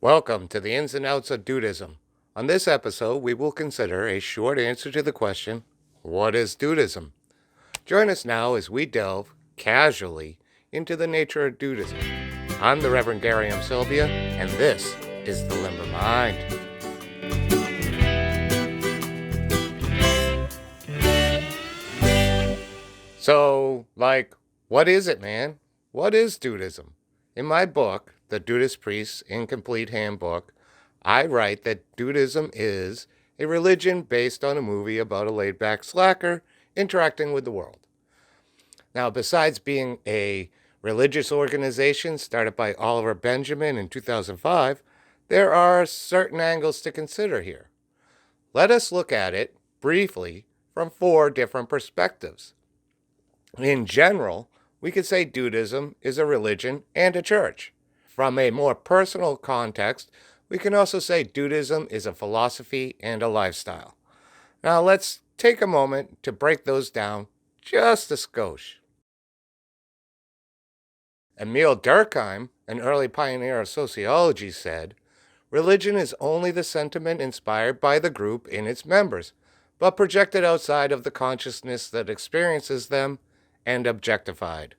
Welcome to the ins and outs of Dudeism. On this episode, we will consider a short answer to the question, what is Dudeism? Join us now as we delve, casually, into the nature of Dudeism. I'm the Reverend Gary M. Sylvia, and this is The Limber Mind. So, what is it, man? What is Dudeism? In my book, The Dudeist Priest's Incomplete Handbook, I write that Dudeism is a religion based on a movie about a laid-back slacker interacting with the world. Now, besides being a religious organization started by Oliver Benjamin in 2005, there are certain angles to consider here. Let us look at it briefly from 4 different perspectives. In general, we could say Dudeism is a religion and a church. From a more personal context, we can also say Dudeism is a philosophy and a lifestyle. Now let's take a moment to break those down just a skosh. Emil Durkheim, an early pioneer of sociology, said, "Religion is only the sentiment inspired by the group in its members, but projected outside of the consciousness that experiences them and objectified."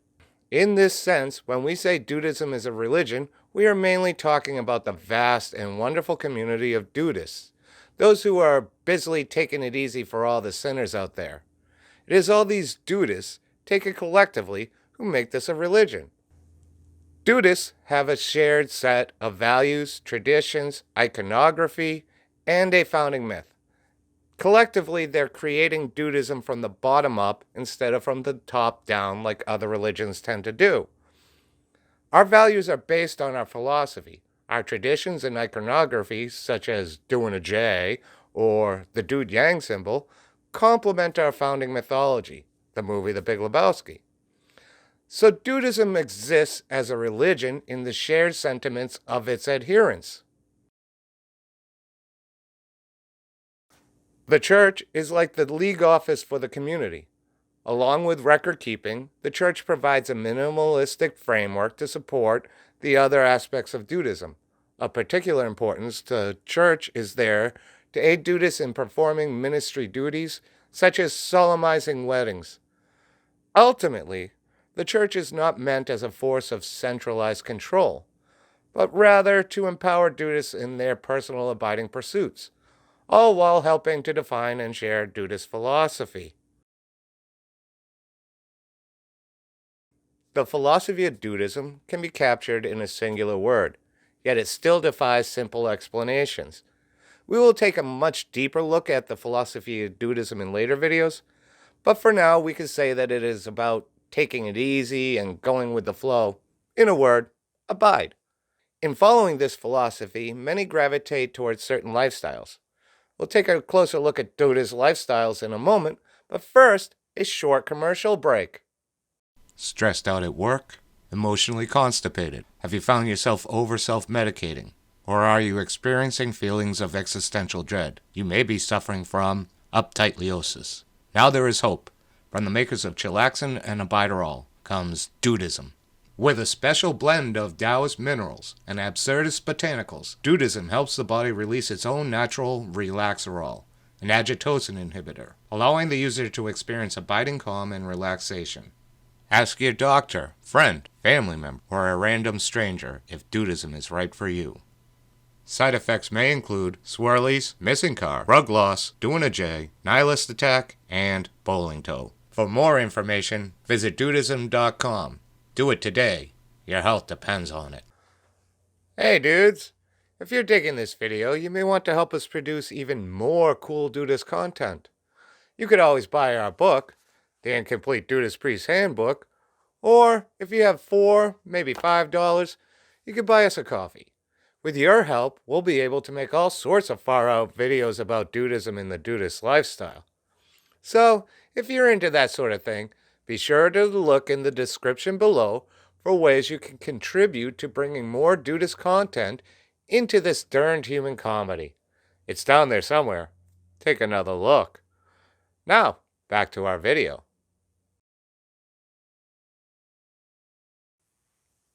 In this sense, when we say Dudeism is a religion, we are mainly talking about the vast and wonderful community of Dudeists, those who are busily taking it easy for all the sinners out there. It is all these Dudeists, taken collectively, who make this a religion. Dudeists have a shared set of values, traditions, iconography, and a founding myth. Collectively, they're creating Dudeism from the bottom up instead of from the top down like other religions tend to do. Our values are based on our philosophy. Our traditions and iconography, such as doing a J or the Dude Yang symbol, complement our founding mythology, the movie The Big Lebowski. So Dudeism exists as a religion in the shared sentiments of its adherents. The church is like the league office for the community. Along with record keeping, the church provides a minimalistic framework to support the other aspects of Dudeism. Of particular importance, the church is there to aid Dudeists in performing ministry duties, such as solemnizing weddings. Ultimately, the church is not meant as a force of centralized control, but rather to empower Dudeists in their personal abiding pursuits, all while helping to define and share Dudeist philosophy. The philosophy of Dudeism can be captured in a singular word, yet it still defies simple explanations. We will take a much deeper look at the philosophy of Dudeism in later videos, but for now we can say that it is about taking it easy and going with the flow. In a word, abide. In following this philosophy, many gravitate towards certain lifestyles. We'll take a closer look at Dudeist lifestyles in a moment, but first, a short commercial break. Stressed out at work? Emotionally constipated? Have you found yourself over self-medicating? Or are you experiencing feelings of existential dread? You may be suffering from uptightleosis. Now there is hope. From the makers of Chilaxin and Abiderol comes Dudeism. With a special blend of Taoist minerals and absurdist botanicals, Dudeism helps the body release its own natural relaxerol, an agitocin inhibitor, allowing the user to experience abiding calm and relaxation. Ask your doctor, friend, family member, or a random stranger if Dudeism is right for you. Side effects may include swirlies, missing car, rug loss, doing a J, nihilist attack, and bowling toe. For more information, visit Dudeism.com. Do it today. Your health depends on it. Hey dudes! If you're digging this video, you may want to help us produce even more cool Dudeist content. You could always buy our book, The Incomplete Dudeist Priest's Handbook, or if you have $4, maybe $5, you could buy us a coffee. With your help, we'll be able to make all sorts of far-out videos about Dudeism and the Dudeist lifestyle. So, if you're into that sort of thing, be sure to look in the description below for ways you can contribute to bringing more Dudeist content into this darned human comedy. It's down there somewhere. Take another look. Now, back to our video.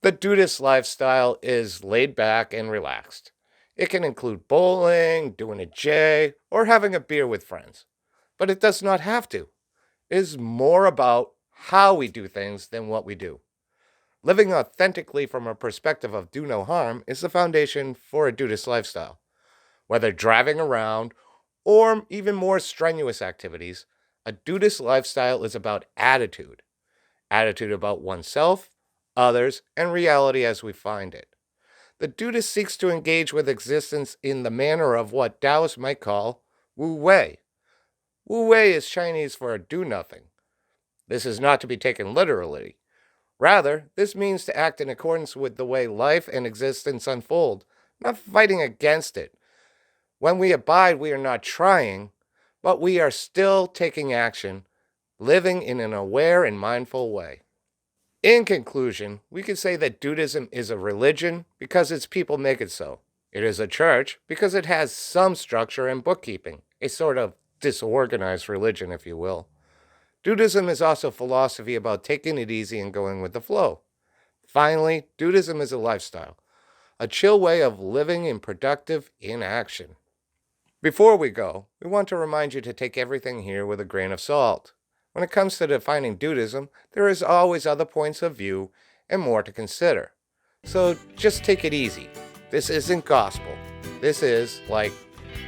The Dudeist lifestyle is laid back and relaxed. It can include bowling, doing a J, or having a beer with friends. But it does not have to. It is more about how we do things than what we do. Living authentically from a perspective of do no harm is the foundation for a Dudeist lifestyle. Whether driving around or even more strenuous activities, a Dudeist lifestyle is about attitude about oneself, others, and reality as we find it. The Dudeist seeks to engage with existence in the manner of what Taoists might call Wu Wei. Wu Wei is Chinese for do nothing. This is not to be taken literally. Rather, this means to act in accordance with the way life and existence unfold, not fighting against it. When we abide, we are not trying, but we are still taking action, living in an aware and mindful way. In conclusion, we could say that Dudeism is a religion because its people make it so. It is a church because it has some structure and bookkeeping, a sort of disorganized religion, if you will. Dudeism is also philosophy about taking it easy and going with the flow. Finally, Dudeism is a lifestyle, a chill way of living in productive inaction. Before we go, we want to remind you to take everything here with a grain of salt. When it comes to defining Dudeism, there is always other points of view and more to consider. So just take it easy. This isn't gospel. This is,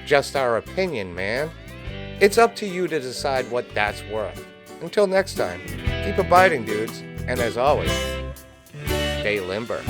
just our opinion, man. It's up to you to decide what that's worth. Until next time, keep abiding, dudes, and as always, stay limber.